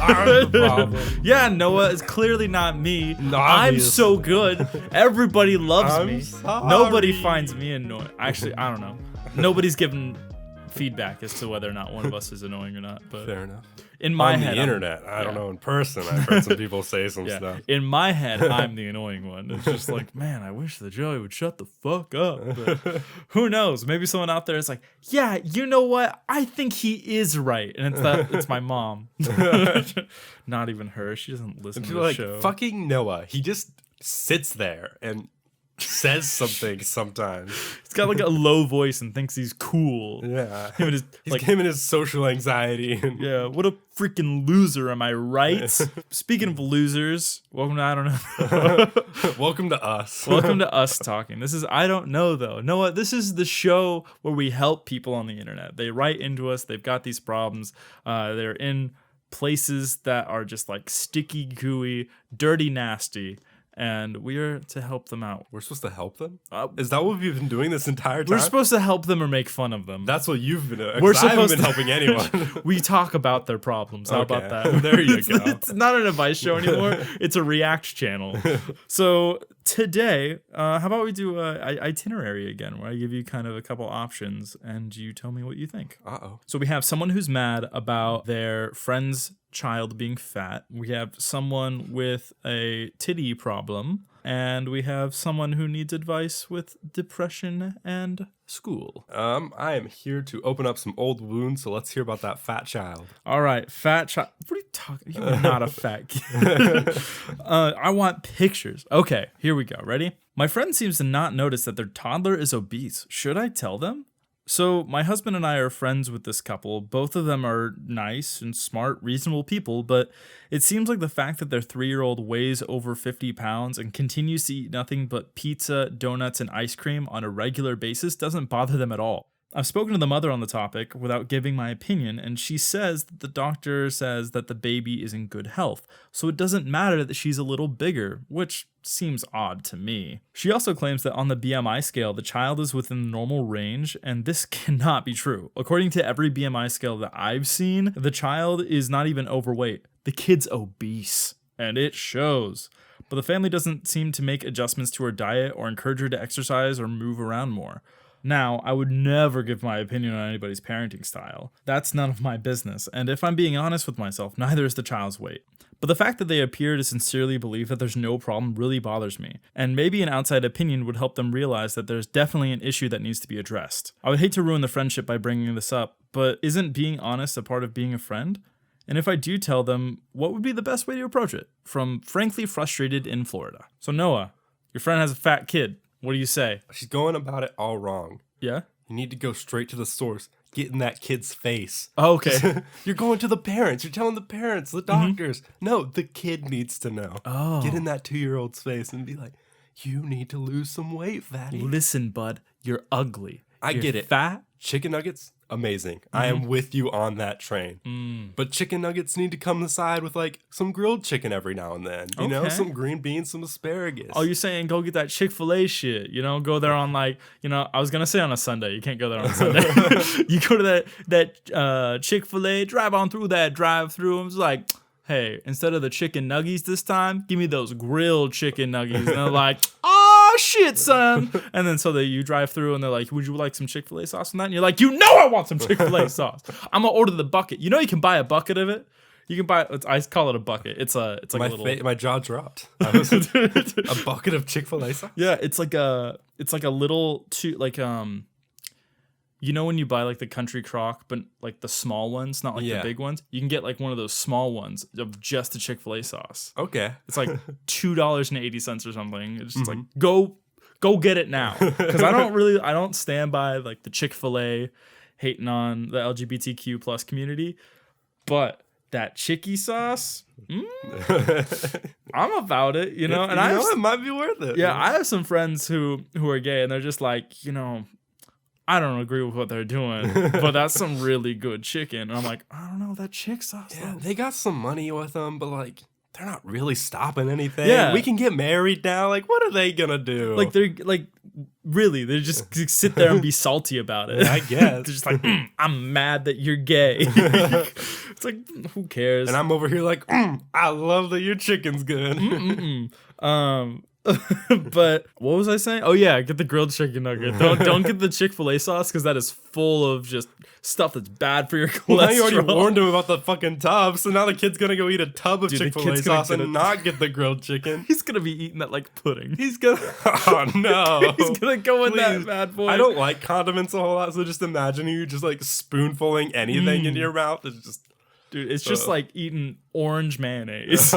I'm the problem. Yeah, Noah is clearly not me. I'm Obviously. so good. Everybody loves I'm me. sorry. Nobody finds me annoying. Actually, I don't know. Nobody's given feedback as to whether or not one of us is annoying or not. But Fair enough. in my On head, the internet, I don't know in person. I've heard some people say some stuff. in my head, I'm the annoying one. It's just like, man, I wish the Joey would shut the fuck up. But who knows? Maybe someone out there is like, yeah, you know what? I think he is right, and it's my mom. Not even her. She doesn't listen to the Like show. fucking Noah. He just sits there and says something sometimes. He's got like a low voice and thinks he's cool. Yeah. Him and his, like, Him and his social anxiety. And yeah, what a freaking loser, am I right? Speaking of losers, welcome to I Don't Know. welcome to us. Welcome to us talking. This is I Don't Know Though. Noah, this is the show where we help people on the internet. They write into us. They've got these problems. They're in places that are just like sticky, gooey, dirty, nasty. And we are to help them out. We're supposed to help them? Is that what we've been doing this entire time? We're supposed to help them or make fun of them. That's what you've been doing. We're I haven't supposed been to- helping anyone. We talk about their problems. How about Okay. that? There you go. It's not an advice show anymore. It's a react channel. So today, how about we do a itinerary again, where I give you kind of a couple options and you tell me what you think. Uh-oh. So we have someone who's mad about their friend's child being fat. We have someone with a titty problem. And we have someone who needs advice with depression and school. I am here to open up some old wounds, so let's hear about that fat child. All right, fat child. What are you talking? You are not a fat kid. I want pictures. Okay, here we go. Ready? My friend seems to not notice that their toddler is obese. Should I tell them? So my husband and I are friends with this couple. Both of them are nice and smart, reasonable people, but it seems like the fact that their 3-year-old weighs over 50 pounds and continues to eat nothing but pizza, donuts, and ice cream on a regular basis doesn't bother them at all. I've spoken to the mother on the topic without giving my opinion, and she says that the doctor says that the baby is in good health, so it doesn't matter that she's a little bigger, which seems odd to me. She also claims that on the BMI scale, the child is within the normal range, and this cannot be true. According to every BMI scale that I've seen, the child is not even overweight. The kid's obese, and it shows. But the family doesn't seem to make adjustments to her diet or encourage her to exercise or move around more. Now, I would never give my opinion on anybody's parenting style. That's none of my business, and if I'm being honest with myself, neither is the child's weight. But the fact that they appear to sincerely believe that there's no problem really bothers me, and maybe an outside opinion would help them realize that there's definitely an issue that needs to be addressed. I would hate to ruin the friendship by bringing this up, but isn't being honest a part of being a friend? And if I do tell them, what would be the best way to approach it? From Frankly Frustrated in Florida. So Noah, your friend has a fat kid. What do you say? She's going about it all wrong. Yeah? You need to go straight to the source. Get in that kid's face. Oh, okay. You're going to the parents. You're telling the parents, the doctors. No, the kid needs to know. Oh. Get in that 2-year-old's face and be like, you need to lose some weight, fatty. Listen, bud, you're ugly. I You're get it. Fat? Chicken nuggets, amazing. I am with you on that train. But chicken nuggets need to come aside with like some grilled chicken every now and then. You know, Okay. some green beans, some asparagus. Oh, you're saying go get that Chick-fil-A shit, go there on I was going to say on a Sunday. You can't go there on a Sunday. You go to that Chick-fil-A, drive on through that drive-through, and it's like, hey, instead of the chicken nuggies this time, give me those grilled chicken nuggies. And they're like, oh, shit, son. And then so you drive through and they're like, would you like some Chick-fil-A sauce on that? And you're like, I want some Chick-fil-A sauce. I'm going to order the bucket. You can buy a bucket of it. You can buy I call it a bucket. It's like a little... My jaw dropped. A bucket of Chick-fil-A sauce? Yeah, it's like a little when you buy like the Country Crock, but like the small ones, not like the big ones, you can get like one of those small ones of just the Chick-fil-A sauce. Okay. It's like $2.80 or something. It's just like go get it now, because I don't stand by like the Chick-fil-A hating on the LGBTQ plus community, but that chicky sauce, I'm about it, and it might be worth it. Yeah, I have some friends who are gay, and they're just like, I don't agree with what they're doing, but that's some really good chicken. And I'm like, I don't know, that chick sauce. Yeah, though. they got some money with them, but like they're not really stopping anything. Yeah. We can get married now. Like, what are they gonna do? Like they're like Really, they just sit there and be salty about it. I guess. They're just like, I'm mad that you're gay. It's like, who cares? And I'm over here like, I love that your chicken's good. But what was I saying? Oh yeah, get the grilled chicken nugget. Don't get the Chick-fil-A sauce because that is full of just stuff that's bad for your cholesterol. Well, now you already warned him about the fucking tub, so now the kid's gonna go eat a tub of Chick-fil-A sauce and not get the grilled chicken. He's gonna be eating that like pudding. He's gonna. Oh no. He's gonna go in that bad boy. I don't like condiments a whole lot, so just imagine you just like spoonfuling anything into your mouth. It's just. Dude, it's just like eating orange mayonnaise.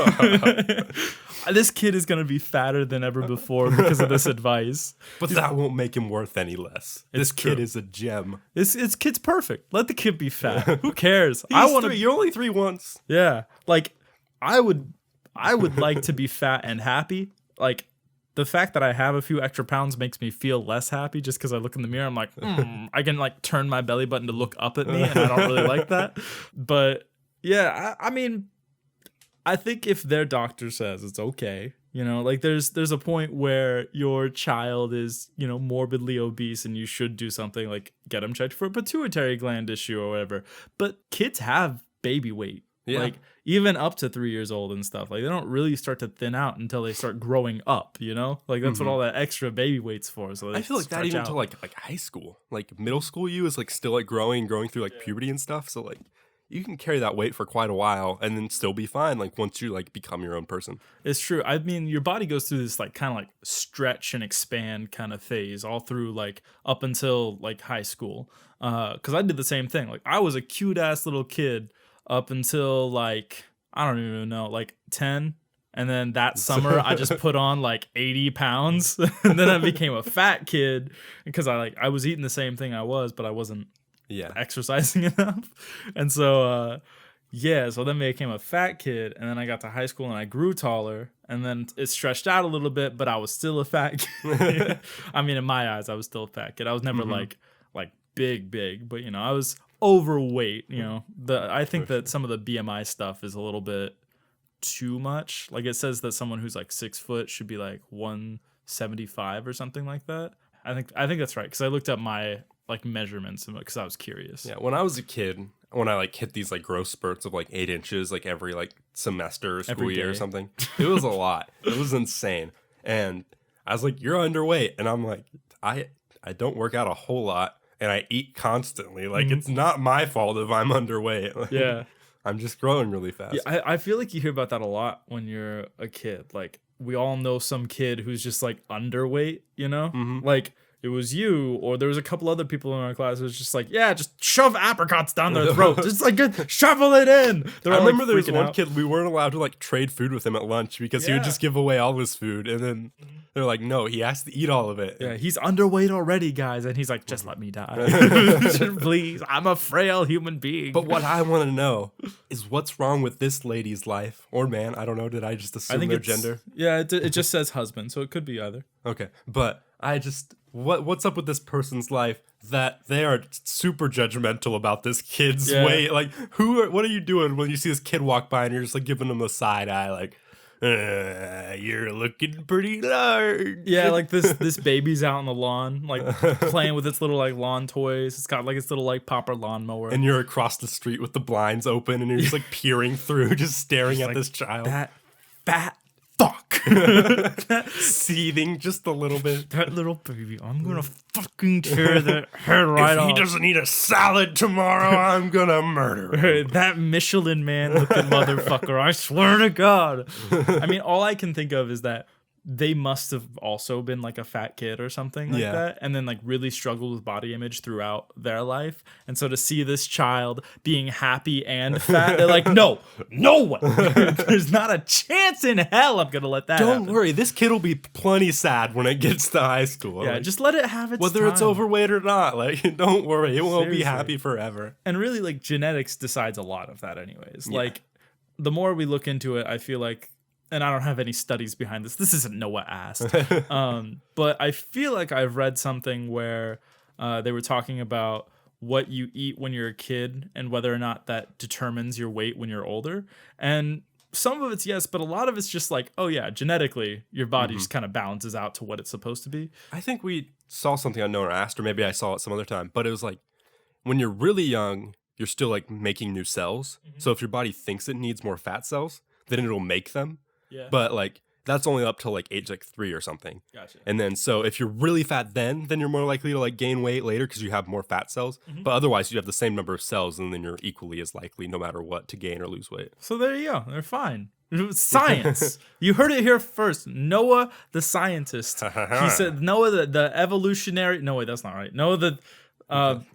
This kid is going to be fatter than ever before because of this advice. But that won't make him worth any less. This kid is a gem. This kid's perfect. Let the kid be fat. Who cares? You're only 3 once. Yeah. Like, I would like to be fat and happy. Like, the fact that I have a few extra pounds makes me feel less happy just because I look in the mirror. I'm like, I can like turn my belly button to look up at me, and I don't really like that. But yeah, I mean, I think if their doctor says it's okay, you know, like there's a point where your child is, you know, morbidly obese and you should do something like get them checked for a pituitary gland issue or whatever. But kids have baby weight. Yeah. Like even up to 3 years old and stuff, like they don't really start to thin out until they start growing up, you know, like that's what all that extra baby weight's for. So I feel like that even until like high school, like middle school, you is like still like growing through like puberty and stuff. So like you can carry that weight for quite a while and then still be fine. Like once you like become your own person. It's true. I mean, your body goes through this like kind of like stretch and expand kind of phase all through like up until like high school. Cause I did the same thing. Like I was a cute ass little kid up until like, I don't even know, like 10. And then that summer I just put on like 80 pounds and then I became a fat kid because I was eating the same thing I was, but I wasn't exercising enough. And so, so then I became a fat kid and then I got to high school and I grew taller and then it stretched out a little bit, but I was still a fat kid. I mean, in my eyes, I was still a fat kid. I was never like big, but you know, I was overweight, you know. I think that some of the BMI stuff is a little bit too much. Like it says that someone who's like 6 foot should be like 175 or something like that. I think that's right because I looked up my like measurements because I was curious. Yeah, when I was a kid, when I like hit these like growth spurts of like 8 inches like every like semester or school year or something, it was a lot. It was insane. And I was like, you're underweight. And I'm like, I don't work out a whole lot and I eat constantly. Like it's not my fault if I'm underweight. Like, yeah. I'm just growing really fast. Yeah, I feel like you hear about that a lot when you're a kid. Like we all know some kid who's just like underweight, you know? Like it was you, or there was a couple other people in our class who was just like, yeah, just shove apricots down their throat. Just like shovel it in. I remember there was one kid, we weren't allowed to like trade food with him at lunch because he would just give away all his food. And then they're like, no, he has to eat all of it. Yeah, he's underweight already, guys. And he's like, just let me die. Please, I'm a frail human being. But what I want to know is what's wrong with this lady's life or man. I don't know. Did I just assume their gender? Yeah, it just says husband, so it could be either. Okay, but I just... What's up with this person's life that they are super judgmental about this kid's weight? Like, what are you doing when you see this kid walk by and you're just like giving them a side eye, like, you're looking pretty large. Yeah, like this baby's out on the lawn, like playing with its little like lawn toys. It's got like its little like popper lawnmower. And you're across the street with the blinds open and you're just like peering through, just staring at this child. That fat fuck. Seething just a little bit. That little baby, I'm gonna fucking tear that head right off. If he doesn't eat a salad tomorrow, I'm gonna murder him. That Michelin man looking motherfucker, I swear to God. I mean, all I can think of is that they must have also been like a fat kid or something like that, and then like really struggled with body image throughout their life. And so to see this child being happy and fat, they're like, no way. There's not a chance in hell I'm gonna let that happen. Don't worry, this kid will be plenty sad when it gets to high school. Yeah, like, just let it have its whether time. It's overweight or not. Like, don't worry, it won't be happy forever. And really, like, genetics decides a lot of that anyways. Yeah. Like, the more we look into it, I feel like, and I don't have any studies behind this. This isn't Noah Asked. But I feel like I've read something where they were talking about what you eat when you're a kid and whether or not that determines your weight when you're older. And some of it's yes, but a lot of it's just like, oh yeah, genetically, your body just kind of balances out to what it's supposed to be. I think we saw something unknown or asked, or maybe I saw it some other time, but it was like when you're really young, you're still like making new cells. So if your body thinks it needs more fat cells, then it'll make them. Yeah. But like that's only up to like age like 3 or something. Gotcha. And then so if you're really fat then you're more likely to like gain weight later because you have more fat cells. But otherwise you have the same number of cells and then you're equally as likely no matter what to gain or lose weight. So there you go. They're fine. Science. You heard it here first. Noah, the scientist. He said Noah, the evolutionary. No, wait, that's not right. Noah, the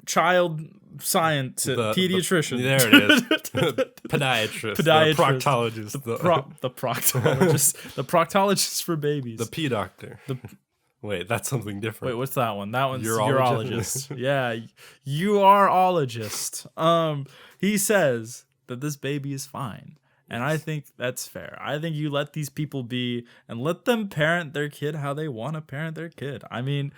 child science pediatrician. There it is. Podiatrist. The proctologist. The proctologist. The proctologist for babies. The pee doctor. Wait, that's something different. Wait, what's that one? That one's urologist. Yeah, urologist. He says that this baby is fine. And I think that's fair. I think you let these people be and let them parent their kid how they want to parent their kid. I mean,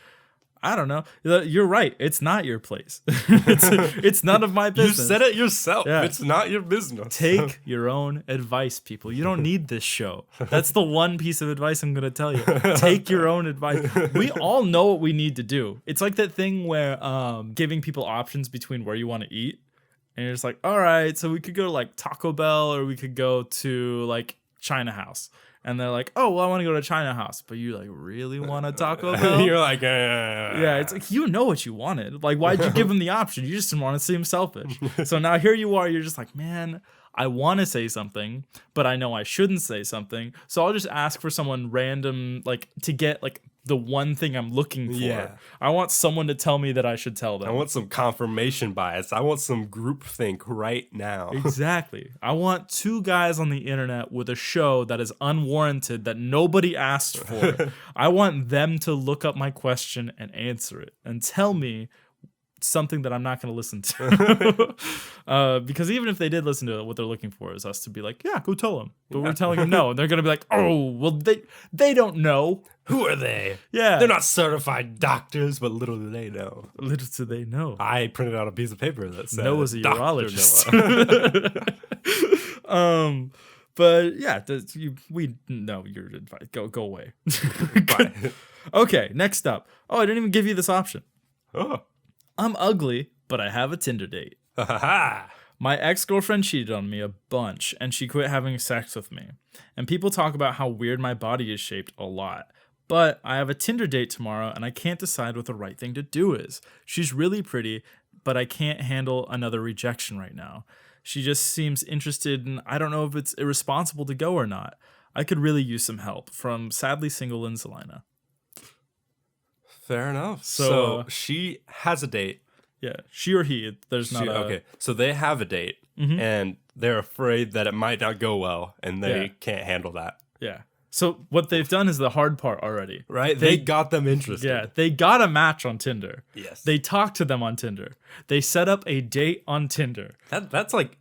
I don't know. You're right. It's not your place. It's none of my business. You said it yourself. Yeah. It's not your business. Take your own advice, people. You don't need this show. That's the one piece of advice I'm going to tell you. Take your own advice. We all know what we need to do. It's like that thing where giving people options between where you want to eat. And you're just like, all right, so we could go to like Taco Bell or we could go to like China House. And they're like, oh, well, I want to go to China House. But you like really want a Taco Bell? You're like, yeah, it's like, you know what you wanted. Like, why'd you give him the option? You just didn't want to seem selfish. So now here you are. You're just like, man, I want to say something, but I know I shouldn't say something. So I'll just ask for someone random, like to get like the one thing I'm looking for. Yeah. I want someone to tell me that I should tell them. I want some confirmation bias. I want some groupthink right now. Exactly. I want 2 guys on the internet with a show that is unwarranted that nobody asked for. I want them to look up my question and answer it and tell me something that I'm not going to listen to. Because even if they did listen to it, what they're looking for is us to be like, yeah, go tell them. But we're telling them no. And they're going to be like, oh, well, they don't know. Who are they? Yeah. They're not certified doctors, but little do they know. Little do they know. I printed out a piece of paper that said Noah's a urologist. But yeah, we know your advice. Go away. Okay, next up. Oh, I didn't even give you this option. Oh. I'm ugly, but I have a Tinder date. My ex-girlfriend cheated on me a bunch, and she quit having sex with me. And people talk about how weird my body is shaped a lot. But I have a Tinder date tomorrow, and I can't decide what the right thing to do is. She's really pretty, but I can't handle another rejection right now. She just seems interested, and I don't know if it's irresponsible to go or not. I could really use some help. From Sadly Single in Salina. Fair enough. So she has a date. Yeah, she or he. There's not okay, so they have a date, and they're afraid that it might not go well, and they can't handle that. Yeah. So what they've done is the hard part already. Right? They got them interested. Yeah, they got a match on Tinder. Yes. They talked to them on Tinder. They set up a date on Tinder. That's like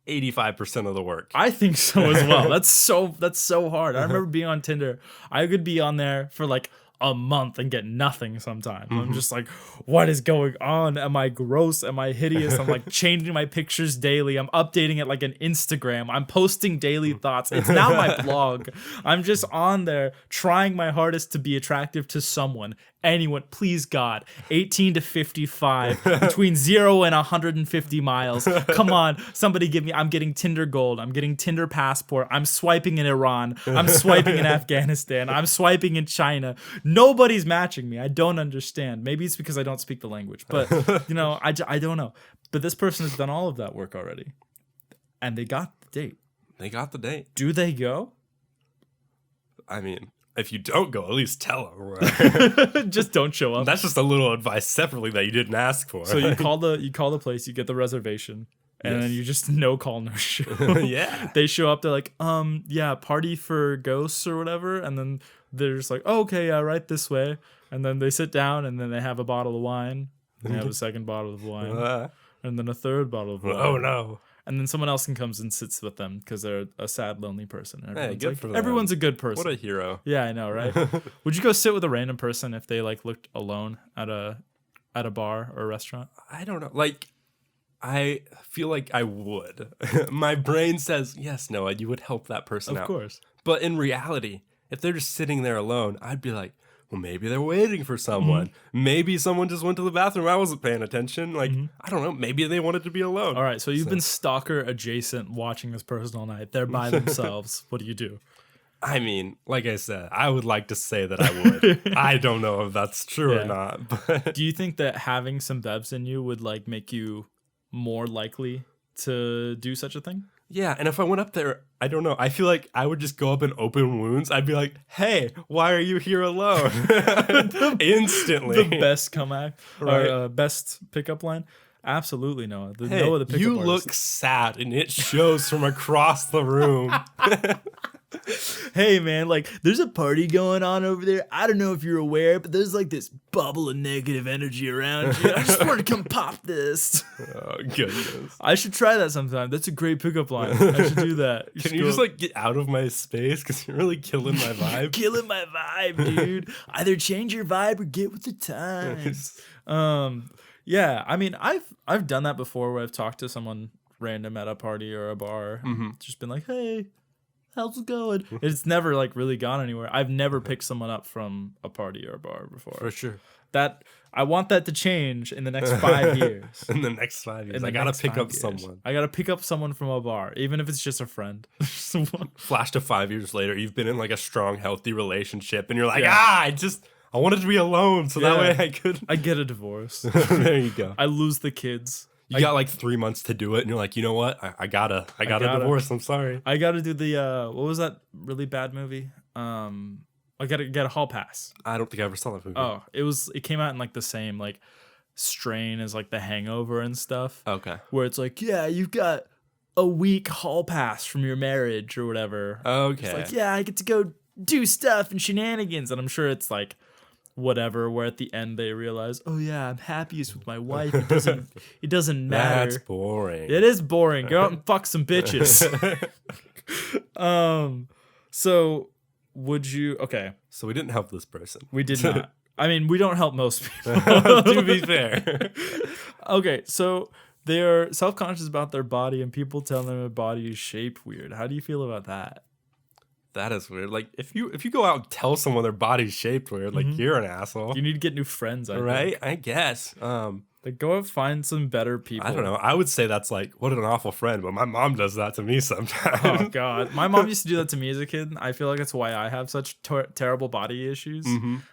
85% of the work. I think so as well. That's so hard. I remember being on Tinder. I could be on there for like a month and get nothing sometimes. I'm just like, what is going on? Am I gross? Am I hideous? I'm like changing my pictures daily. I'm updating it like an Instagram. I'm posting daily thoughts. It's now my blog. I'm just on there trying my hardest to be attractive to someone. Anyone, please God, 18 to 55, between 0 and 150 miles. Come on, somebody give me, I'm getting Tinder Gold. I'm getting Tinder Passport. I'm swiping in Iran. I'm swiping in Afghanistan. I'm swiping in China. Nobody's matching me. I don't understand. Maybe it's because I don't speak the language, but you know, I don't know. But this person has done all of that work already. And they got the date. They got the date. Do they go? I mean, if you don't go, at least tell them. Just don't show up. That's just a little advice separately that you didn't ask for. So you call the place, you get the reservation, and then you just no call, no show. Yeah. They show up, they're like, yeah, party for ghosts or whatever, and then they're just like, oh, okay, yeah, right this way. And then they sit down, and then they have a bottle of wine, and they have a second bottle of wine, and then a third bottle of wine. Oh no. And then someone else comes and sits with them because they're a sad, lonely person. Hey, good for them. Everyone's a good person. What a hero. Yeah, I know, right? Would you go sit with a random person if they like looked alone at a bar or a restaurant? I don't know. Like, I feel like I would. My brain says, yes, Noah, you would help that person out. Of course. But in reality, if they're just sitting there alone, I'd be like, well, maybe they're waiting for someone. Maybe someone just went to the bathroom. I wasn't paying attention. Like, I don't know. Maybe they wanted to be alone. All right. So you've been stalker adjacent watching this person all night. They're by themselves. What do you do? I mean, like I said, I would like to say that I would. I don't know if that's true or not. But do you think that having some bevs in you would like make you more likely to do such a thing? Yeah, and if I went up there, I don't know. I feel like I would just go up and open wounds. I'd be like, hey, why are you here alone? Instantly. The best comeback, Right. or best pickup line. Absolutely, Noah. Hey, Noah, the pickup you artist. look sad, and it shows from across the room. Hey man, like there's a party going on over there. I don't know if you're aware, but there's like this bubble of negative energy around you. I just wanted to come pop this. Oh, goodness. I should try that sometime. That's a great pickup line. I should do that. Can you just like get out of my space? Because you're really killing my vibe. killing my vibe, dude. Either change your vibe or get with the times. Yeah, I mean, I've done that before where I've talked to someone random at a party or a bar, just been like, hey, how's it going? It's never like really gone anywhere. I've never picked someone up from a party or a bar before. For sure. That I want that to change in the next 5 years. In the next 5 years, I gotta pick up someone. I gotta pick up someone from a bar, even if it's just a friend. Flash to 5 years later, you've been in like a strong, healthy relationship, and you're like, I wanted to be alone, so that way I could. I get a divorce. There you go. I lose the kids. You got like 3 months to do it, and you're like, you know what? I got a divorce. I'm sorry. I gotta do the what was that really bad movie? I gotta get a hall pass. I don't think I ever saw that movie. Oh, it came out in like the same like strain as like The Hangover and stuff. Okay. Where it's like, yeah, you've got a week hall pass from your marriage or whatever. Okay. It's like, yeah, I get to go do stuff and shenanigans, and I'm sure it's like whatever, where at the end they realize, oh yeah, I'm happiest with my wife. It doesn't matter. That's boring. It is boring. Go out and fuck some bitches. So would you? Okay, so we didn't help this person. we did not. I mean, we don't help most people. To be fair. Okay, so they're self-conscious about their body, and people tell them their body is shaped weird. How do you feel about that? That is weird. Like if you go out and tell someone their body's shaped weird, like you're an asshole. You need to get new friends, I Right? think. I guess. Like, go and find some better people. I don't know. I would say that's like, what an awful friend, but my mom does that to me sometimes. Oh God, my mom used to do that to me as a kid. I feel like that's why I have such terrible body issues.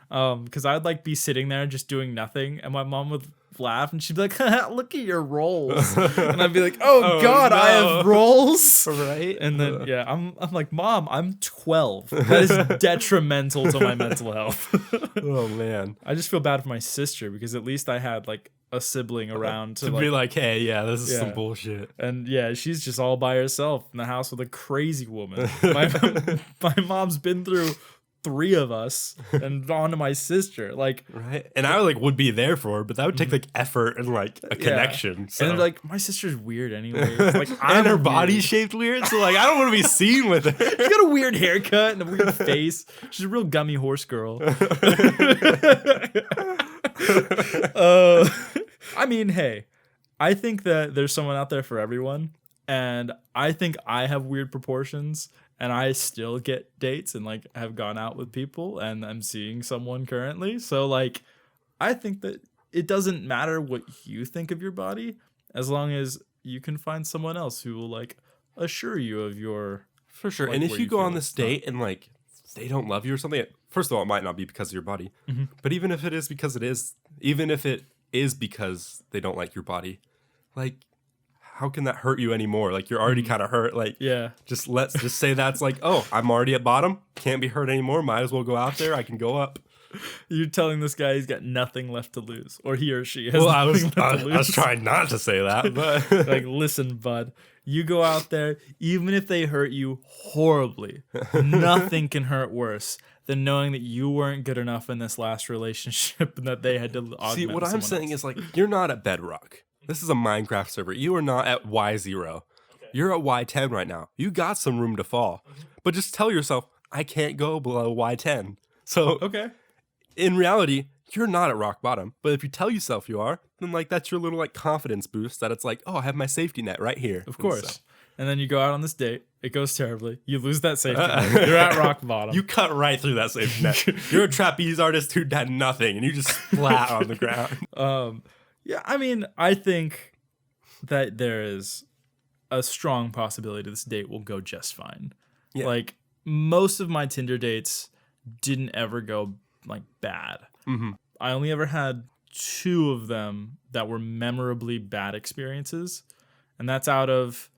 Because I'd like be sitting there just doing nothing, and my mom would laugh, and she'd be like, "Look at your rolls," and I'd be like, "Oh God, no. I have rolls." Right? And then I'm like, "Mom, I'm 12. That is detrimental to my mental health." Oh man. I just feel bad for my sister because at least I had like a sibling around to be like, hey, this is some bullshit. And yeah, she's just all by herself in the house with a crazy woman. My mom's been through 3 of us and on to my sister. Like, right. And I like would be there for her, but that would take like effort and like a connection. So. And like my sister's weird anyway. Like, and her body's shaped weird, so like I don't want to be seen with her. She's got a weird haircut and a weird face. She's a real gummy horse girl. I mean, hey, I think that there's someone out there for everyone, and I think I have weird proportions, and I still get dates and like have gone out with people, and I'm seeing someone currently. So like, I think that it doesn't matter what you think of your body, as long as you can find someone else who will like assure you of your for sure. Like, and if you go on this date and like they don't love you or something, first of all, it might not be because of your body, but even if it is because they don't like your body, like how can that hurt you anymore? Like you're already kind of hurt. Like let's just say that's like, oh, I'm already at bottom, can't be hurt anymore, might as well go out there, I can go up. You're telling this guy he's got nothing left to lose, or he or she has I was lose. trying not to say that, but like, listen, bud, you go out there, even if they hurt you horribly, nothing can hurt worse than knowing that you weren't good enough in this last relationship and that they had to augment. See, what I'm saying is like, you're not at Bedrock. This is a Minecraft server. You are not at Y0. Okay. You're at Y10 right now. You got some room to fall, but just tell yourself, I can't go below Y10. So okay. In reality, you're not at rock bottom. But if you tell yourself you are, then like that's your little like confidence boost that it's like, oh, I have my safety net right here. Of course. And then you go out on this date. It goes terribly. You lose that safety net. You're at rock bottom. You cut right through that safety net. You're a trapeze artist who had nothing, and you just splat on the ground. Yeah, I mean, I think that there is a strong possibility this date will go just fine. Yeah. Like, most of my Tinder dates didn't ever go, like, bad. Mm-hmm. I only ever had 2 of them that were memorably bad experiences. And that's out of,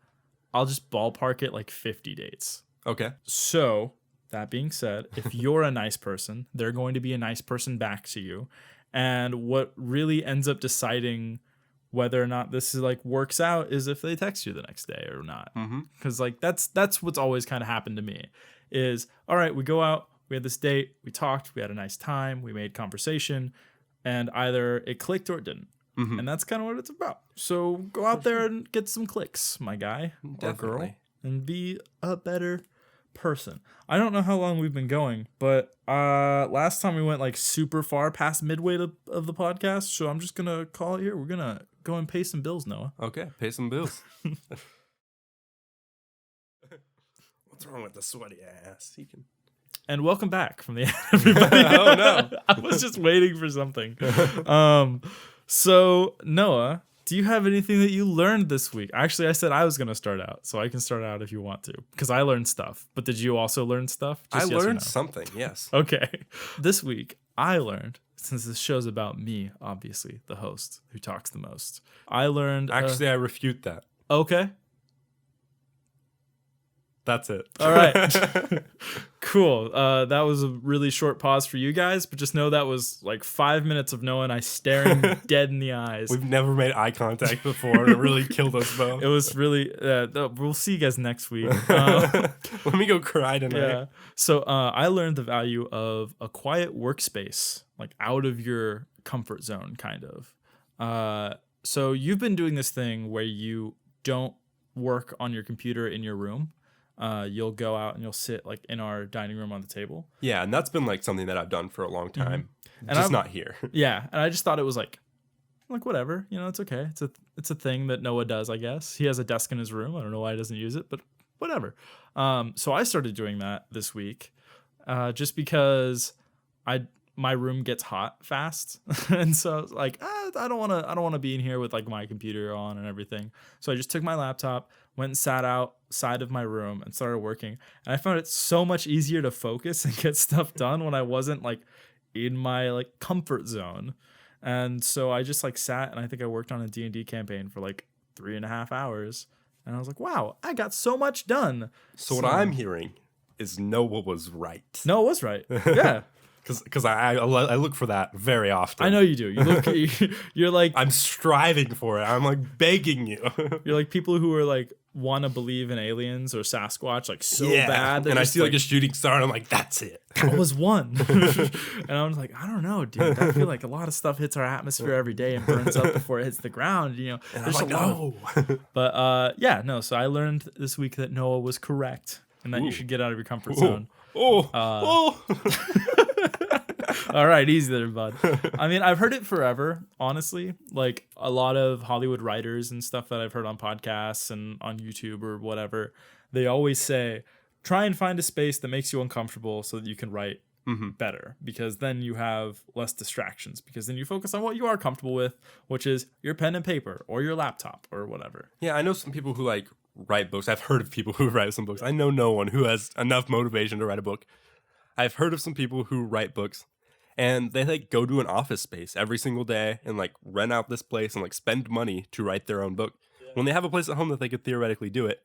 I'll just ballpark it, like 50 dates. Okay. So, that being said, if you're a nice person, they're going to be a nice person back to you. And what really ends up deciding whether or not this is like works out is if they text you the next day or not. Because like that's what's always kind of happened to me is, all right, we go out, we had this date, we talked, we had a nice time, we made conversation, and either it clicked or it didn't. And that's kind of what it's about. So go out there and get some clicks, my guy or girl, and be a better person. I don't know how long we've been going, but last time we went like super far past midway of the podcast, so I'm just gonna call it here. We're gonna go and pay some bills, Noah. Okay, pay some bills. What's wrong with the sweaty ass? He can. And welcome back from the end, everybody. Oh no, I was just waiting for something. So Noah, do you have anything that you learned this week? Actually, I said I was going to start out, so I can start out if you want to, because I learned stuff. But did you also learn stuff? I learned something, yes. Okay. This week, I learned, since this show's about me, obviously, the host who talks the most, I learned... Actually, I refute that. Okay. That's it. All right. Cool. That was a really short pause for you guys, but just know that was like 5 minutes of Noah and I staring dead in the eyes. We've never made eye contact before, and it really killed us both. It was really... we'll see you guys next week. Let me go cry tonight. Yeah. So I learned the value of a quiet workspace, like out of your comfort zone, kind of. So you've been doing this thing where you don't work on your computer in your room. You'll go out and you'll sit like in our dining room on the table. Yeah, and that's been like something that I've done for a long time, and just not here. Yeah, and I just thought it was like whatever, it's okay. It's a thing that Noah does, I guess. He has a desk in his room. I don't know why he doesn't use it, but whatever. So I started doing that this week, just because my room gets hot fast, and so I was like, I don't want to be in here with like my computer on and everything. So I just took my laptop, went and sat outside of my room and started working. And I found it so much easier to focus and get stuff done when I wasn't like in my like comfort zone. And so I just like sat, and I think I worked on a D&D campaign for like 3.5 hours. And I was like, wow, I got so much done. So what I'm hearing is Noah was right. Noah was right. Yeah. Because I look for that very often. I know you do. You're like... I'm striving for it. I'm like begging you. You're like people who are like want to believe in aliens or Sasquatch like so bad. And I see like a shooting star and I'm like, that's it. That was one. And I was like, I don't know, dude. I feel like a lot of stuff hits our atmosphere every day and burns up before it hits the ground. And I'm like, no. But no. So I learned this week that Noah was correct and that you should get out of your comfort zone. All right, easy there, bud. I mean, I've heard it forever, honestly. Like a lot of Hollywood writers and stuff that I've heard on podcasts and on YouTube or whatever, they always say, try and find a space that makes you uncomfortable so that you can write better, because then you have less distractions, because then you focus on what you are comfortable with, which is your pen and paper or your laptop or whatever. Yeah, I know some people who like write books. I've heard of people who write some books. I know no one who has enough motivation to write a book. I've heard of some people who write books and they like go to an office space every single day and like rent out this place and like spend money to write their own book when they have a place at home that they could theoretically do it.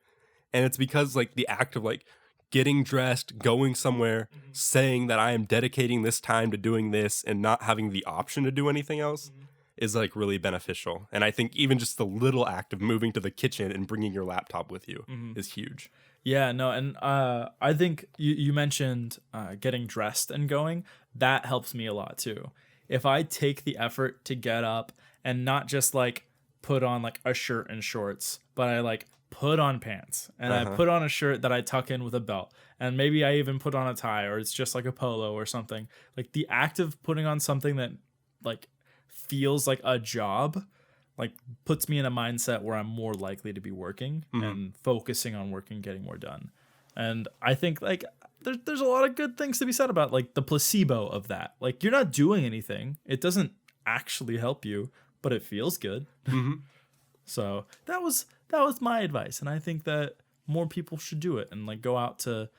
And it's because like the act of like getting dressed, going somewhere, saying that I am dedicating this time to doing this and not having the option to do anything else is like really beneficial. And I think even just the little act of moving to the kitchen and bringing your laptop with you is huge. Yeah, no, and I think you mentioned getting dressed and going. That helps me a lot too. If I take the effort to get up and not just like put on like a shirt and shorts, but I like put on pants and I put on a shirt that I tuck in with a belt, and maybe I even put on a tie, or it's just like a polo or something. Like the act of putting on something that like feels like a job, like puts me in a mindset where I'm more likely to be working and focusing on work and getting more done. And I think like there's a lot of good things to be said about like the placebo of that. Like you're not doing anything. It doesn't actually help you, but it feels good. So that was my advice. And I think that more people should do it and like go out to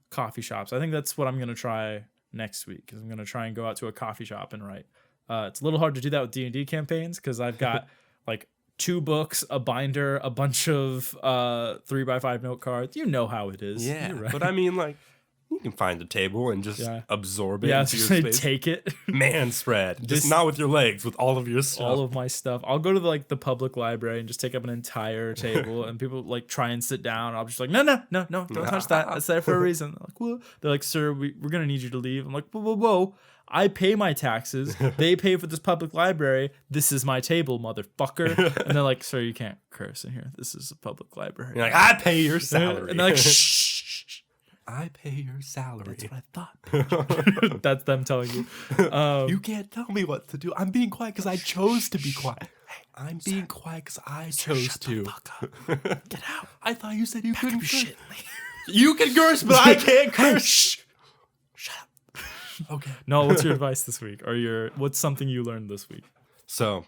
coffee shops. I think that's what I'm going to try next week, is I'm going to try and go out to a coffee shop and write. It's a little hard to do that with D&D campaigns because I've got like 2 books, a binder, a bunch of 3x5 note cards. You know how it is. Yeah, right. but I mean, like, you can find a table and just absorb it into your space. Take it. Man spread. Just not with your legs, with all of your stuff. All of my stuff. I'll go to the public library and just take up an entire table and people like try and sit down. I'll just like, no, don't touch that. That's there for a reason. They're like, well, they're like, sir, we're going to need you to leave. I'm like, whoa. I pay my taxes. They pay for this public library. This is my table, motherfucker. And they're like, sir, you can't curse in here. This is a public library. You're like, I pay your salary. And they're like, shh. I pay your salary. That's what I thought. That's them telling you. You can't tell me what to do. I'm being quiet because I chose to be quiet. Hey, I'm being quiet because I chose shut to. The fuck up. Get out. I thought you said you couldn't curse. Shitting. You can curse, but I can't curse. Shh. Shut up. Okay. No, what's your advice this week? Or what's something you learned this week? So,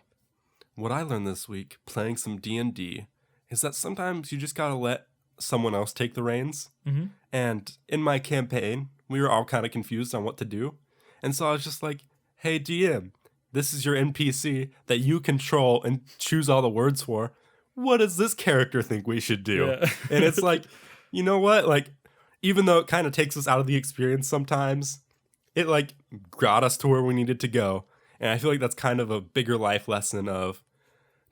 what I learned this week playing some D&D is that sometimes you just gotta let someone else take the reins. And in my campaign, we were all kind of confused on what to do. And so I was just like, hey, DM, this is your NPC that you control and choose all the words for. What does this character think we should do? Yeah. And it's like, you know what? Like, even though it kind of takes us out of the experience sometimes, it like got us to where we needed to go. And I feel like that's kind of a bigger life lesson of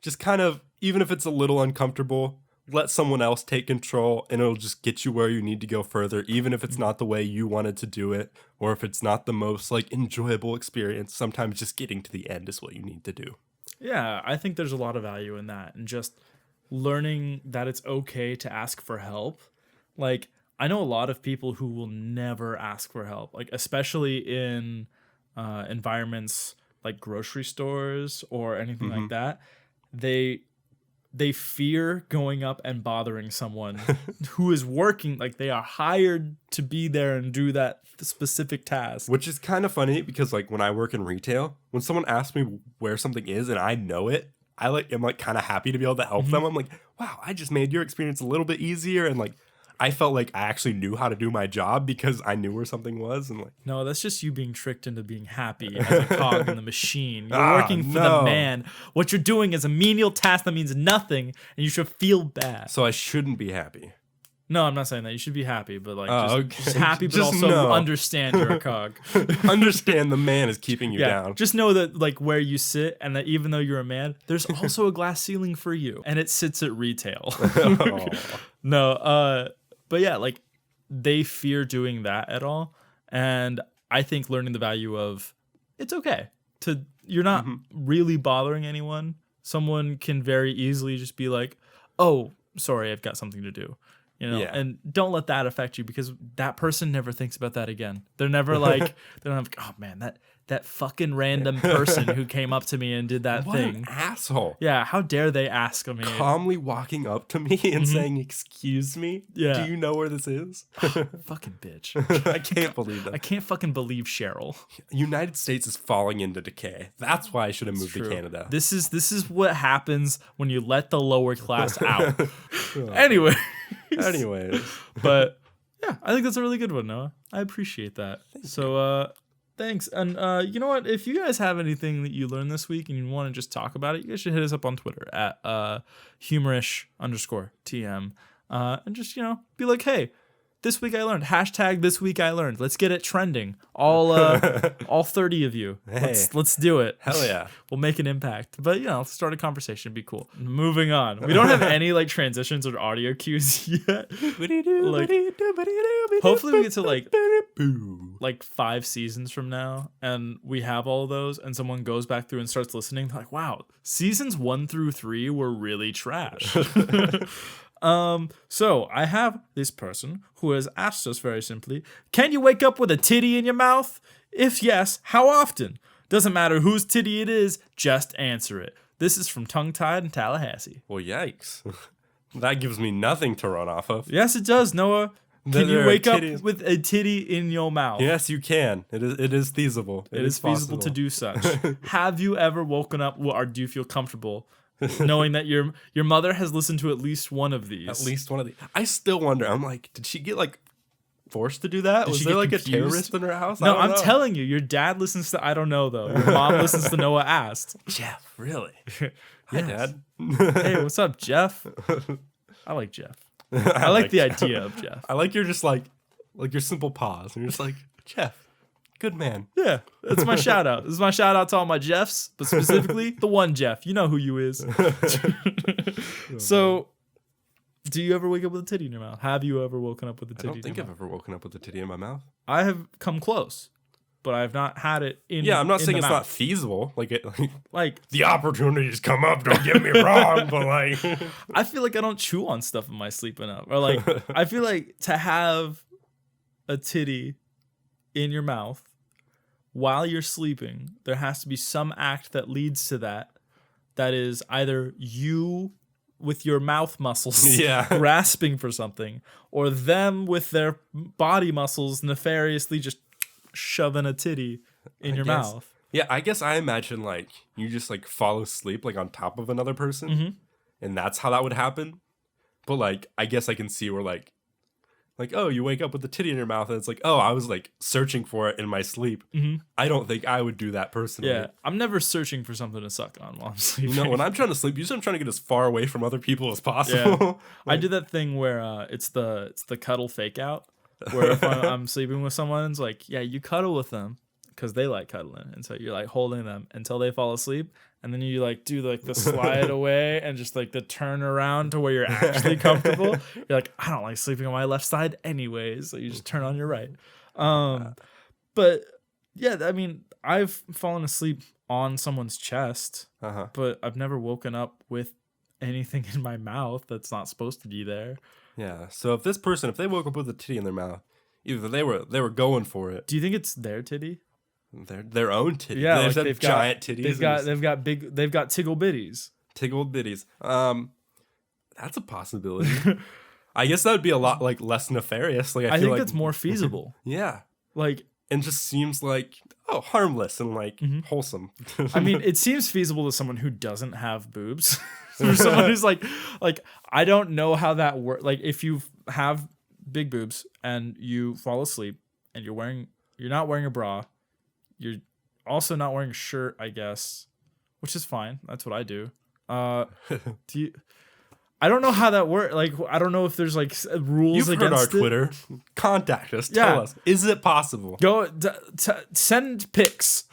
just kind of, even if it's a little uncomfortable, let someone else take control and it'll just get you where you need to go further, even if it's not the way you wanted to do it, or if it's not the most like enjoyable experience. Sometimes just getting to the end is what you need to do. Yeah, I think there's a lot of value in that, and just learning that it's okay to ask for help. Like, I know a lot of people who will never ask for help, like especially in environments like grocery stores or anything like that. They fear going up and bothering someone who is working, like they are hired to be there and do that specific task. Which is kind of funny because like when I work in retail, when someone asks me where something is and I know it, I like am like kind of happy to be able to help them. I'm like, wow, I just made your experience a little bit easier, and like I felt like I actually knew how to do my job because I knew where something was. And like, no, that's just you being tricked into being happy as a cog in the machine. You're working for the man. What you're doing is a menial task that means nothing, and you should feel bad. So I shouldn't be happy. No, I'm not saying that. You should be happy, but like just happy, but just also understand you're a cog. Understand the man is keeping you down. Just know that like where you sit, and that even though you're a man, there's also a glass ceiling for you, and it sits at retail. No, but yeah, like they fear doing that at all. And I think learning the value of it's okay to, you're not really bothering anyone. Someone can very easily just be like, oh, sorry, I've got something to do. You know, and don't let that affect you, because that person never thinks about that again. They're never like, they're not like, oh man, that fucking random person who came up to me and did that thing. An asshole. Yeah, how dare they ask me? Calmly walking up to me and saying, excuse me? Yeah. Do you know where this is? Fucking bitch. I can't believe that. I can't fucking believe Cheryl. United States is falling into decay. That's why I should have moved to Canada. This is what happens when you let the lower class out. Anyways. But yeah, I think that's a really good one, Noah. I appreciate that. Thanks. And you know what? If you guys have anything that you learned this week and you want to just talk about it, you guys should hit us up on Twitter at Humorish_TM. And just, be like, hey, this week I learned. Hashtag this week I learned. Let's get it trending. All 30 of you. Hey. Let's do it. Hell yeah. We'll make an impact. But, let's start a conversation. It'd be cool. Moving on. We don't have any transitions or audio cues yet. Hopefully we get to 5 seasons from now and we have all those, and someone goes back through and starts listening. They're like, wow, seasons 1 through 3 were really trash. So I have this person who has asked us very simply, can you wake up with a titty in your mouth? If yes, how often? Doesn't matter whose titty it is, just answer it. This is from Tongue Tied in Tallahassee. Well, yikes. That gives me nothing to run off of. Yes, it does, Noah. Can you wake up with a titty in your mouth? Yes, you can. It is feasible. It is feasible to do such. Have you ever woken up, or do you feel comfortable knowing that your mother has listened to at least one of these? At least one of these. I still wonder. I'm like, did she get like forced to do that? Was there like confused? A terrorist in her house? No, I'm telling you, your dad listens to I Don't Know, though. Your mom listens to Noah Asked. Jeff, really? Hi, Dad. Hey, what's up, Jeff? I like Jeff. I like the idea of Jeff. I like your just like your simple pause. And you're just like, Jeff, good man. Yeah, that's my shout out. This is my shout out to all my Jeffs, but specifically the one Jeff. You know who you is. So, do you ever wake up with a titty in your mouth? Have you ever woken up with a titty? I don't think I've ever woken up with a titty in my mouth. I have come close, but I've not had it in. Yeah, I'm not saying it's not feasible. Like the opportunities come up. Don't get me wrong, but like I feel like I don't chew on stuff in my sleep enough, or like I feel like to have a titty in your mouth while you're sleeping, there has to be some act that leads to that. That is either you with your mouth muscles grasping for something, or them with their body muscles nefariously just shoving a titty in your mouth. Yeah, I guess I imagine like you just like fall asleep like on top of another person, and that's how that would happen. But like, I guess I can see where like, oh, you wake up with the titty in your mouth, and it's like, oh, I was like searching for it in my sleep. I don't think I would do that personally. Yeah, I'm never searching for something to suck on while I'm sleeping. No, when I'm trying to sleep, usually I'm trying to get as far away from other people as possible. Yeah. I do that thing where it's the cuddle fake out. Where if I'm sleeping with someone, it's like, yeah, you cuddle with them because they like cuddling, and so you're like holding them until they fall asleep, and then you like do like the slide away and just like the turn around to where you're actually comfortable. You're like, I don't like sleeping on my left side anyways, so you just turn on your right. But yeah, I mean, I've fallen asleep on someone's chest, but I've never woken up with anything in my mouth that's not supposed to be there. Yeah. So if they woke up with a titty in their mouth, either they were going for it. Do you think it's their titty? Their own titty. Yeah, like they've got giant titties. They've got tiggle bitties. Tiggle bitties. That's a possibility. I guess that would be a lot like less nefarious. Like I feel think like it's more feasible. Yeah. Like, and just seems like harmless and like wholesome. I mean, it seems feasible to someone who doesn't have boobs. For someone who's like I don't know how that works. Like if you have big boobs and you fall asleep and you're not wearing a bra, you're also not wearing a shirt, I guess, which is fine. That's what I do. I don't know how that works. Like I don't know if there's like rules You've against heard our Twitter. Contact us. Tell us. Is it possible? Go send pics.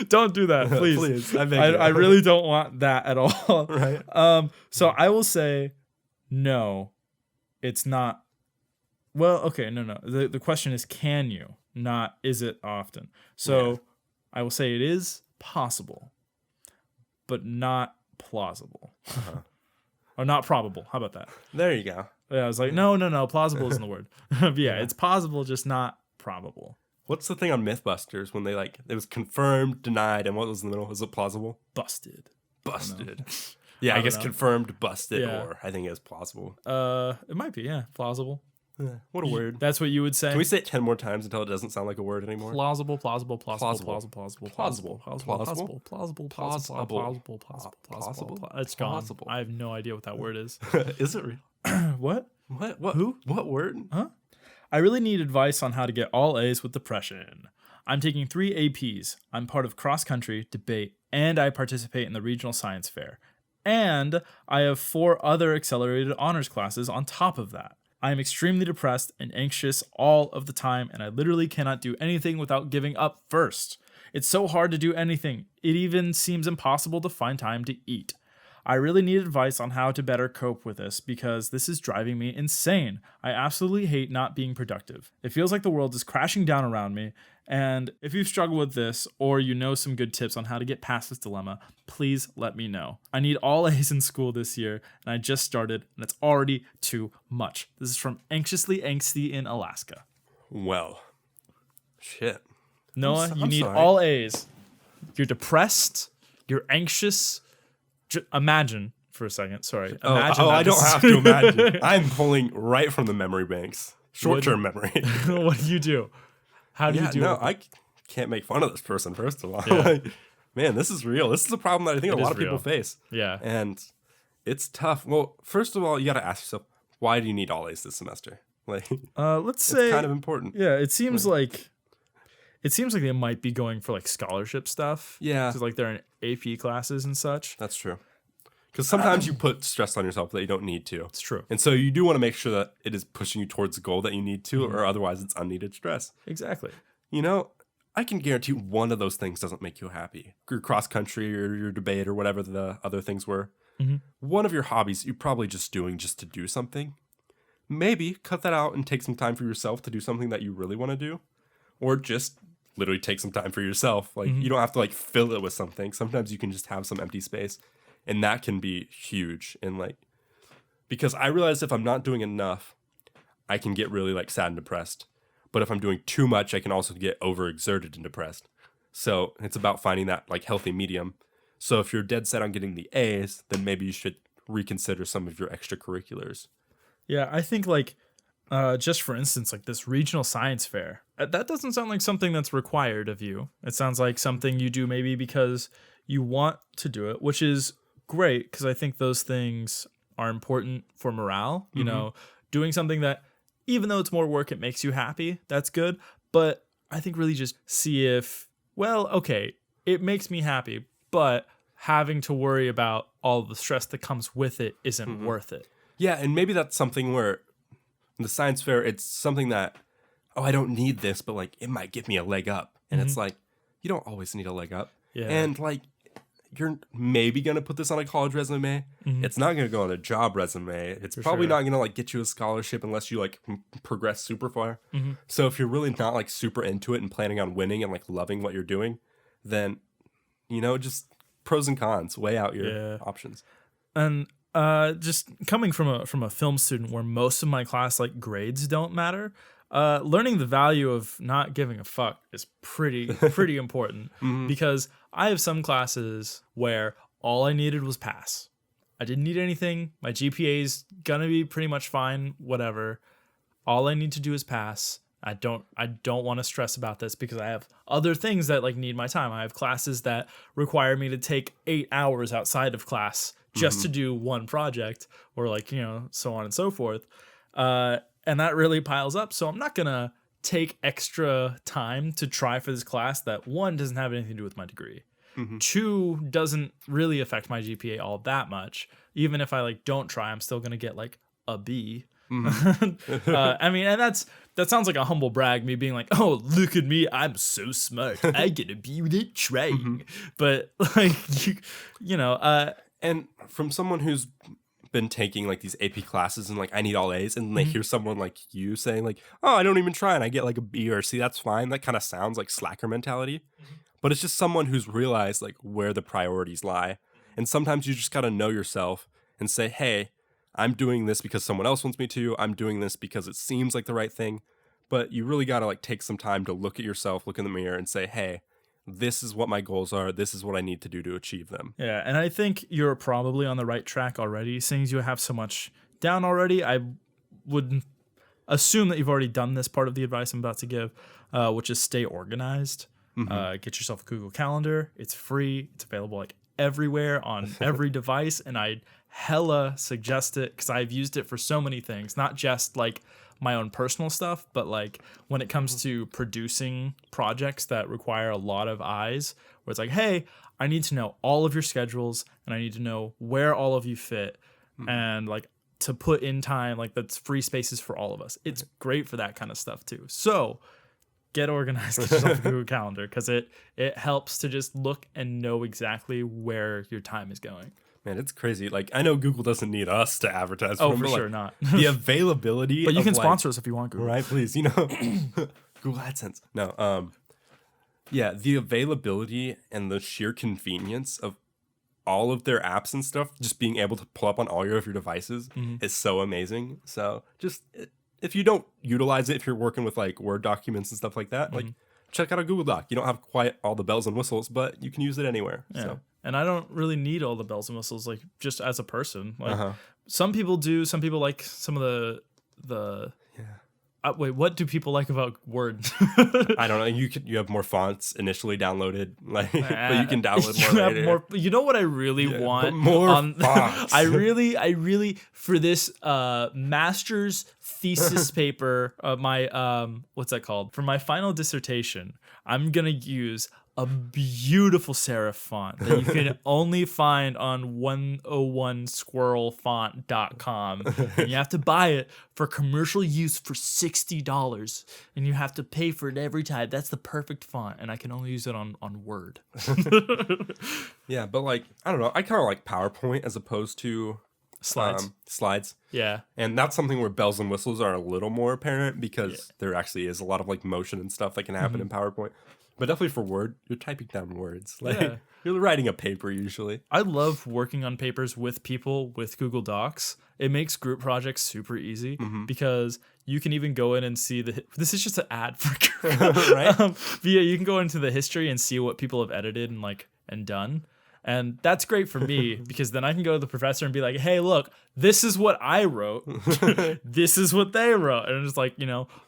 Don't do that, please. Please, I really don't want that at all. Right. So I will say, no, it's not. Well, okay, no. The question is, can you? Not, is it often? So I will say it is possible, but not plausible. Or not probable. How about that? There you go. Yeah, I was like, no. Plausible isn't the word. But yeah, it's possible, just not probable. What's the thing on Mythbusters when they like it was confirmed, denied, and what was in the middle? Is it plausible? Busted. Yeah, I guess confirmed, busted, Yeah. or I think it's plausible. It might be, yeah, plausible. Yeah, what a word. That's what you would say. Can we say it 10 more times until it doesn't sound like a word anymore? Plausible. It's gone. I have no idea what that word is. Is it real? What? Who? What word? Huh? I really need advice on how to get all A's with depression. I'm taking 3 APs. I'm part of cross country, debate, and I participate in the regional science fair. And I have 4 other accelerated honors classes on top of that. I am extremely depressed and anxious all of the time, and I literally cannot do anything without giving up first. It's so hard to do anything. It even seems impossible to find time to eat. I really need advice on how to better cope with this because this is driving me insane. I absolutely hate not being productive. It feels like the world is crashing down around me. And if you've struggled with this or you know some good tips on how to get past this dilemma, please let me know. I need all A's in school this year and I just started and it's already too much. This is from Anxiously Angsty in Alaska. Well, shit. Noah, you need sorry. all A's. You're depressed. You're anxious. Imagine for a second. Sorry. Imagine. I don't have to imagine. I'm pulling right from the memory banks. Short-term memory. What do you do? How do you do it? I can't make fun of this person, first of all. Yeah. Like, man, this is real. This is a problem that I think a lot of people face. Yeah. And it's tough. Well, first of all, you got to ask yourself, why do you need all A's this semester? Like, let's say it's kind of important. Yeah, it seems like they might be going for like scholarship stuff. Yeah. Because like they're in AP classes and such. That's true. Because sometimes you put stress on yourself that you don't need to. It's true. And so you do want to make sure that it is pushing you towards the goal that you need to, or otherwise it's unneeded stress. Exactly. You know, I can guarantee one of those things doesn't make you happy. Your cross country or your debate or whatever the other things were. Mm-hmm. One of your hobbies you're probably just doing just to do something. Maybe cut that out and take some time for yourself to do something that you really want to do. Or just literally take some time for yourself. Like, you don't have to like fill it with something. Sometimes you can just have some empty space. And that can be huge. And like, because I realize if I'm not doing enough, I can get really like sad and depressed. But if I'm doing too much, I can also get overexerted and depressed. So it's about finding that like healthy medium. So if you're dead set on getting the A's, then maybe you should reconsider some of your extracurriculars. Yeah, I think like just for instance, like this regional science fair, that doesn't sound like something that's required of you. It sounds like something you do maybe because you want to do it, which is great because I think those things are important for morale. You know, doing something that even though it's more work, it makes you happy. That's good. But I think really just see if, well, okay, it makes me happy, but having to worry about all the stress that comes with it isn't worth it. Yeah, and maybe that's something where in the science fair, it's something that, oh, I don't need this, but like it might give me a leg up. And it's like, you don't always need a leg up. Yeah. And like, you're maybe going to put this on a college resume. It's not going to go on a job resume. It's probably not going to like get you a scholarship unless you like progress super far. So if you're really not like super into it and planning on winning and like loving what you're doing, then, you know, just pros and cons, weigh out your options. And just coming from a film student where most of my class like grades don't matter, learning the value of not giving a fuck is pretty important because I have some classes where all I needed was pass. I didn't need anything. My GPA's gonna be pretty much fine, whatever. All I need to do is pass. I don't want to stress about this because I have other things that like need my time. I have classes that require me to take 8 hours outside of class just to do one project or like, you know, so on and so forth. And that really piles up. So I'm not going to take extra time to try for this class that one doesn't have anything to do with my degree. Two doesn't really affect my GPA all that much. Even if I like don't try, I'm still going to get like a B. I mean, and that sounds like a humble brag, me being like, oh, look at me, I'm so smart, I get a B without trying. But like you know, and from someone who's been taking like these AP classes and like I need all A's, and they hear someone like you saying like, oh, I don't even try and I get like a B or a C, that's fine. That kind of sounds like slacker mentality. But it's just someone who's realized like where the priorities lie. And sometimes you just got to know yourself and say, hey, I'm doing this because someone else wants me to. I'm doing this because it seems like the right thing. But you really got to like take some time to look at yourself, look in the mirror and say, hey, this is what my goals are. This is what I need to do to achieve them. Yeah, and I think you're probably on the right track already. Seeing as you have so much down already, I would assume that you've already done this part of the advice I'm about to give, which is stay organized. Get yourself a Google Calendar. It's free. It's available like everywhere on every device, and I hella suggest it because I've used it for so many things, not just like my own personal stuff, but like when it comes to producing projects that require a lot of eyes, where it's like, hey, I need to know all of your schedules and I need to know where all of you fit and like to put in time, like that's free spaces for all of us. It's great for that kind of stuff too. So get organized, get yourself a Google Calendar because it helps to just look and know exactly where your time is going. Man, it's crazy. Like, I know Google doesn't need us to advertise. Oh, for sure not. The availability but you can like, sponsor us if you want, Google. Right, please. You know, Google AdSense. No, yeah, the availability and the sheer convenience of all of their apps and stuff, just being able to pull up on all of your devices is so amazing. So just if you don't utilize it, if you're working with like Word documents and stuff like that, like check out a Google Doc. You don't have quite all the bells and whistles, but you can use it anywhere. Yeah. So. And I don't really need all the bells and whistles, like just as a person. Like some people do. Some people like some of the. Wait, what do people like about Word? I don't know. You have more fonts initially downloaded, like, but you can download more later. You know what I really want? More fonts. I really for this master's thesis paper, my what's that called? For my final dissertation, I'm gonna use a beautiful serif font that you can only find on 101squirrelfont.com. And you have to buy it for commercial use for $60. And you have to pay for it every time. That's the perfect font. And I can only use it on Word. Yeah, but like, I don't know. I kind of like PowerPoint as opposed to slides. Yeah. And that's something where bells and whistles are a little more apparent because there actually is a lot of like motion and stuff that can happen in PowerPoint. But definitely for Word, you're typing down words. Like you're writing a paper usually. I love working on papers with people with Google Docs. It makes group projects super easy because you can even go in and see this is just an ad for right? But yeah, you can go into the history and see what people have edited and done. And that's great for me because then I can go to the professor and be like, hey, look, this is what I wrote. This is what they wrote. And it's like,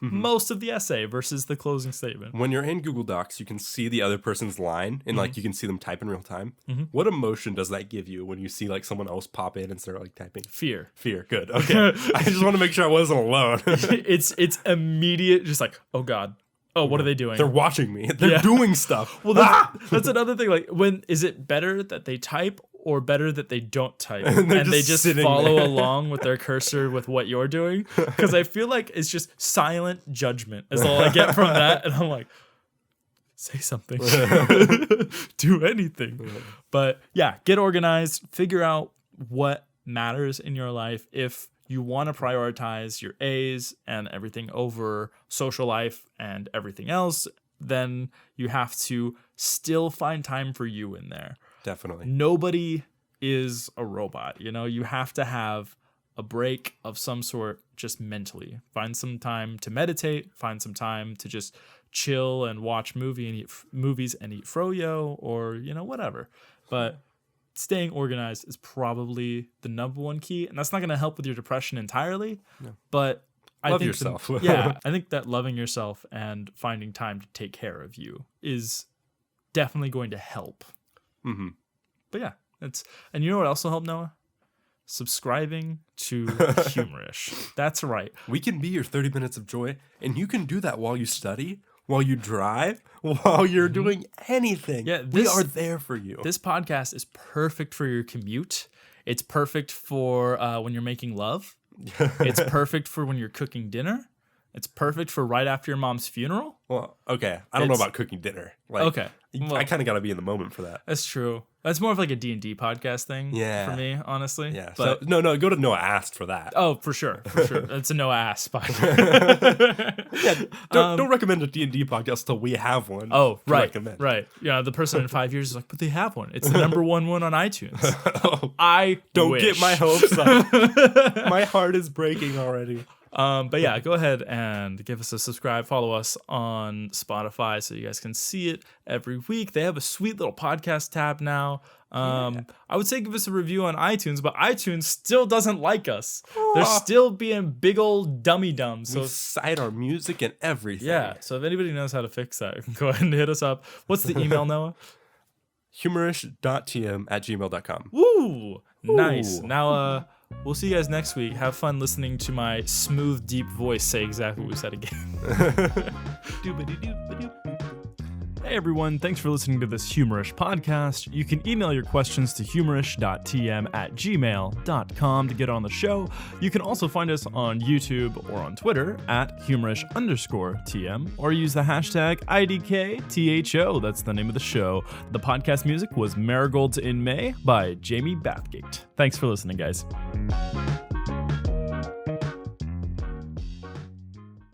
most of the essay versus the closing statement. When you're in Google Docs, you can see the other person's line and like you can see them type in real time. What emotion does that give you when you see like someone else pop in and start like typing? Fear. Good. Okay. I just want to make sure I wasn't alone. It's immediate, just like, oh God. Oh, what are they doing? They're watching me. They're doing stuff. Well, that's another thing. Like, is it better that they type or better that they don't type and they just follow along with their cursor with what you're doing? Because I feel like it's just silent judgment is all I get from that, and I'm like, say something, do anything. But yeah, get organized, figure out what matters in your life. If you want to prioritize your A's and everything over social life and everything else, then you have to still find time for you in there. Definitely. Nobody is a robot. You have to have a break of some sort just mentally. Find some time to meditate, find some time to just chill and watch movies and eat froyo or, whatever. But staying organized is probably the number one key, and that's not going to help with your depression entirely. No. But I love think yourself. I think that loving yourself and finding time to take care of you is definitely going to help. But yeah, and you know what else will help, Noah? Subscribing to Humorish. That's right. We can be your 30 minutes of joy, and you can do that while you study, while you drive, while you're doing anything. Yeah, we are there for you. This podcast is perfect for your commute. It's perfect for when you're making love. It's perfect for when you're cooking dinner. It's perfect for right after your mom's funeral. Well, okay. I don't know about cooking dinner. Like, okay. Well, I kind of got to be in the moment for that. That's true. That's more of like a D&D podcast thing for me, honestly. Yeah. But so, no, go to Noah Asked for that. Oh, for sure. It's a Noah Asked podcast. Don't recommend a D&D podcast till we have one. Oh, right. Yeah, the person in 5 years is like, but they have one. It's the number one on iTunes. I don't wish. Get my hopes up. My heart is breaking already. But yeah, go ahead and give us a subscribe. Follow us on Spotify so you guys can see it every week. They have a sweet little podcast tab now. I would say give us a review on iTunes, but iTunes still doesn't like us. They're still being big old dummy dumb. So we cite our music and everything. Yeah. So if anybody knows how to fix that, you can go ahead and hit us up. What's the email, Noah? Humorish.tm@gmail.com. Woo! Nice. Now, we'll see you guys next week. Have fun listening to my smooth, deep voice say exactly what we said again. Hey everyone, thanks for listening to this Humorish podcast. You can email your questions to humorish.tm@gmail.com to get on the show. You can also find us on YouTube or on Twitter at humorish_TM, or use the hashtag IDKTHO. That's the name of the show. The podcast music was Marigolds in May by Jamie Bathgate. Thanks for listening, guys.